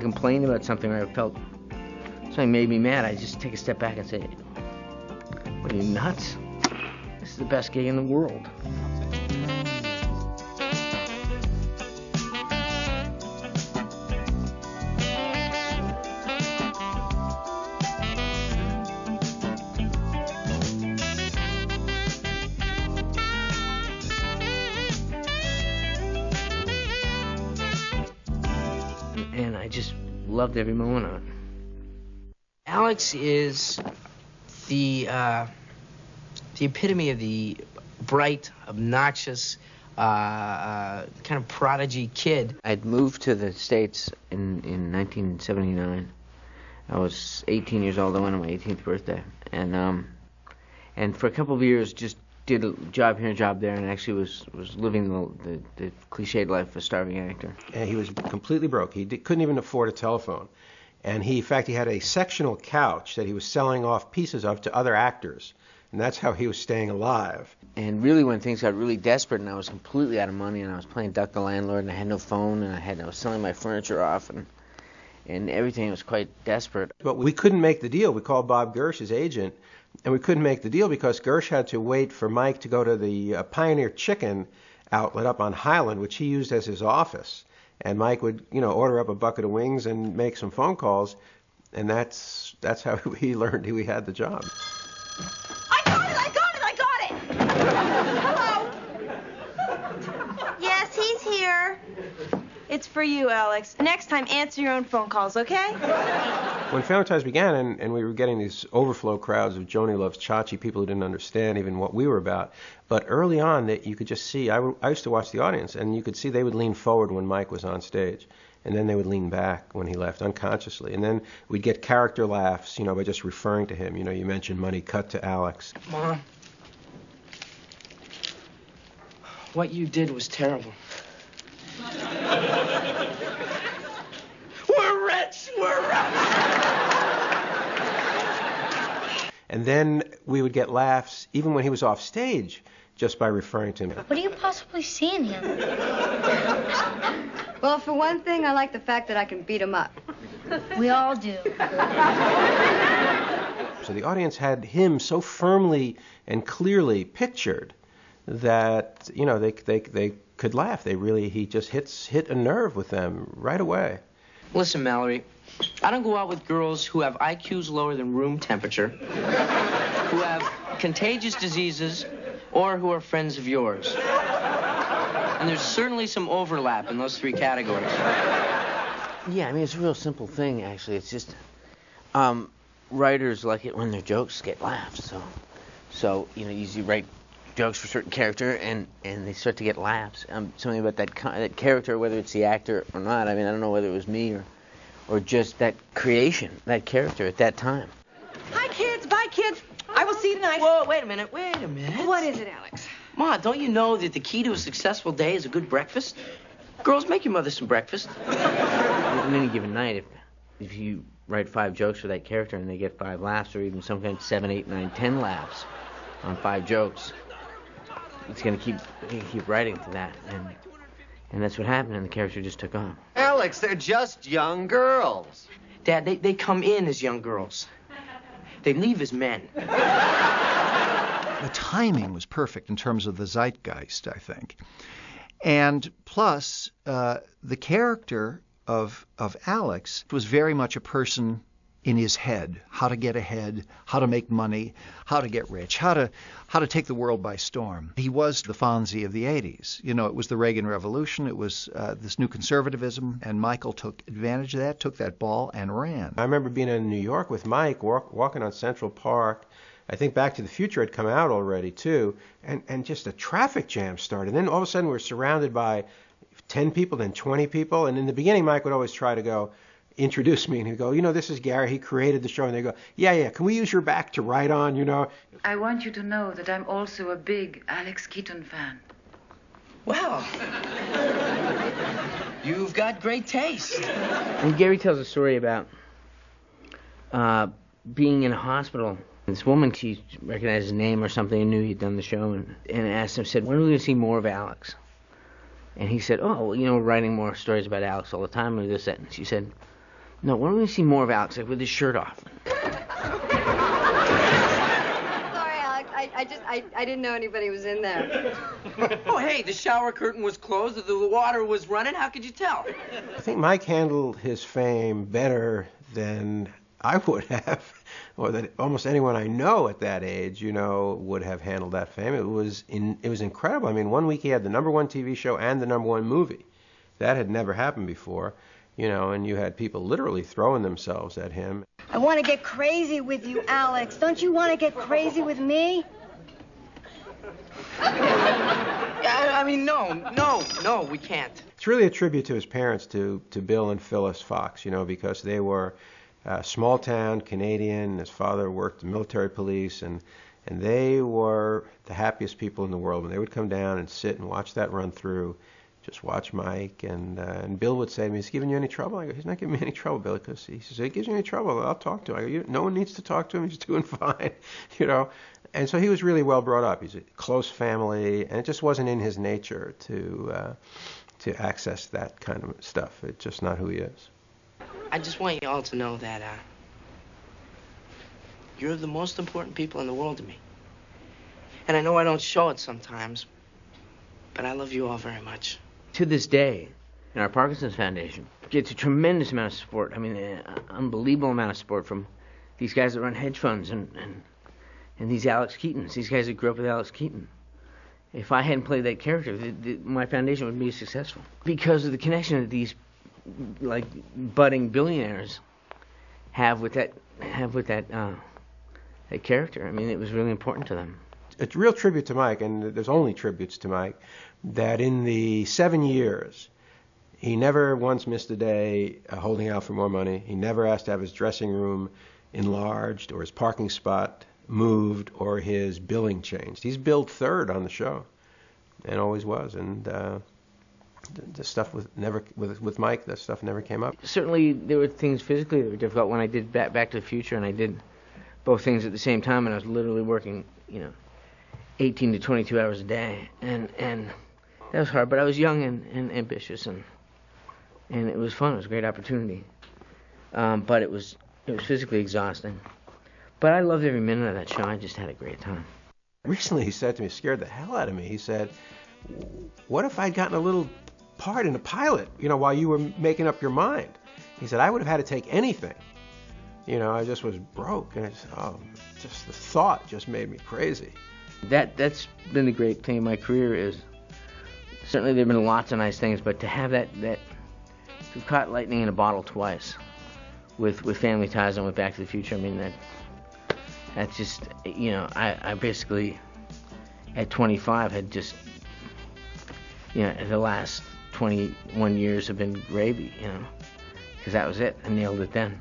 complain about something or I felt something made me mad, I just take a step back and say, "What are you, nuts? This is the best gig in the world." And I just loved every moment of it. Alex is the epitome of the bright, obnoxious, kind of prodigy kid. I'd moved to the States in 1979. I was 18 years old. I went on my 18th birthday, and for a couple of years just did a job here and a job there, and actually was living the cliched life of a starving actor. And he was completely broke. He couldn't even afford a telephone. And in fact, he had a sectional couch that he was selling off pieces of to other actors. And that's how he was staying alive. And really, when things got really desperate and I was completely out of money and I was playing Duck the Landlord and I had no phone and I was selling my furniture off and everything was quite desperate. But we couldn't make the deal. We called Bob Gersh, his agent, and we couldn't make the deal because Gersh had to wait for Mike to go to the Pioneer Chicken outlet up on Highland, which he used as his office. And Mike would, order up a bucket of wings and make some phone calls, and that's how he learned he had the job. I got it! Hello? Yes, he's here. It's for you, Alex. Next time, answer your own phone calls, okay? When Family Ties began, and we were getting these overflow crowds of Joni Loves Chachi, people who didn't understand even what we were about, but early on, that you could just see, I used to watch the audience, and you could see they would lean forward when Mike was on stage, and then they would lean back when he left, unconsciously. And then we'd get character laughs, by just referring to him. You mentioned money cut to Alex. Mom, what you did was terrible. We're rich! And then we would get laughs even when he was off stage just by referring to him. What do you possibly see in him? Well, for one thing, I like the fact that I can beat him up. We all do. So the audience had him so firmly and clearly pictured that, they could laugh. He just hit a nerve with them right away. Listen, Mallory, I don't go out with girls who have IQs lower than room temperature, who have contagious diseases, or who are friends of yours. And there's certainly some overlap in those three categories. Yeah, it's a real simple thing, actually. It's just writers like it when their jokes get laughs. So you usually write jokes for a certain character, and they start to get laughs. Something about that character, whether it's the actor or not. I don't know whether it was me or just that creation, that character at that time. Hi, kids. Bye, kids. I will see you tonight. Whoa, wait a minute. What is it, Alex? Ma, don't you know that the key to a successful day is a good breakfast? Girls, make your mother some breakfast. On any given night, if you write 5 jokes for that character and they get 5 laughs, or even sometimes 7, 8, 9, 10 laughs on 5 jokes, it's going to keep writing to that, and that's what happened, and the character just took on. Alex, they're just young girls. Dad, they come in as young girls. They leave as men. The timing was perfect in terms of the zeitgeist, I think. And plus, the character of Alex was very much a person in his head, how to get ahead, how to make money, how to get rich, how to take the world by storm. He was the Fonzie of the 80s. It was the Reagan Revolution, it was this new conservatism, and Michael took advantage of that, took that ball, and ran. I remember being in New York with Mike, walking on Central Park. I think Back to the Future had come out already, too, and just a traffic jam started. And then all of a sudden we're surrounded by 10 people, then 20 people, and in the beginning Mike would always try to introduce me, and he'd go, this is Gary, he created the show, and they go, yeah, can we use your back to write on, I want you to know that I'm also a big Alex Keaton fan. Wow. You've got great taste. And Gary tells a story about being in a hospital. This woman, she recognized his name or something and knew he'd done the show, and asked him, said, when are we going to see more of Alex? And he said, we're writing more stories about Alex all the time, or this, that. And she said, No, why don't we see more of Alex, like with his shirt off? Sorry, Alex. I didn't know anybody was in there. Oh, hey, the shower curtain was closed, the water was running. How could you tell? I think Mike handled his fame better than I would have, or that almost anyone I know at that age, would have handled that fame. It was incredible. I mean, one week he had the #1 TV show and the #1 movie. That had never happened before, and you had people literally throwing themselves at him. I want to get crazy with you, Alex. Don't you want to get crazy with me? I mean, no, we can't. It's really a tribute to his parents, to Bill and Phyllis Fox, because they were small town Canadian. His father worked in military police, and they were the happiest people in the world. When they would come down and sit and watch that run through, just watch Mike, and Bill would say to me, "Is he giving you any trouble?" I go, "He's not giving me any trouble, Bill," because he says, "If he gives you any trouble, I'll talk to him." I go, "No one needs to talk to him. He's doing fine," And so he was really well brought up. He's a close family, and it just wasn't in his nature to access that kind of stuff. It's just not who he is. I just want you all to know that you're the most important people in the world to me. And I know I don't show it sometimes, but I love you all very much. To this day, our Parkinson's Foundation gets a tremendous amount of support. I mean, an unbelievable amount of support from these guys that run hedge funds and these Alex Keatons, these guys that grew up with Alex Keaton. If I hadn't played that character, my foundation would be successful. Because of the connection that these, like, budding billionaires have with that character. I mean, it was really important to them. It's a real tribute to Mike, and there's only tributes to Mike, that in the 7 years, he never once missed a day holding out for more money. He never asked to have his dressing room enlarged or his parking spot moved or his billing changed. He's billed third on the show, and always was. And the stuff with Mike, that stuff never came up. Certainly, there were things physically that were difficult when I did Back to the Future, and I did both things at the same time, and I was literally working, 18 to 22 hours a day, and that was hard. But I was young and ambitious, and it was fun. It was a great opportunity, but it was physically exhausting. But I loved every minute of that show. I just had a great time. Recently, he said to me, scared the hell out of me. He said, "What if I'd gotten a little part in a pilot, while you were making up your mind?" He said, "I would have had to take anything. I just was broke." And I said, just the thought just made me crazy. That's been the great thing in my career is, certainly there have been lots of nice things, but to have that to caught lightning in a bottle twice with Family Ties and with Back to the Future, I mean, that's just, I basically, at 25, had just, the last 21 years have been gravy, because that was it. I nailed it then.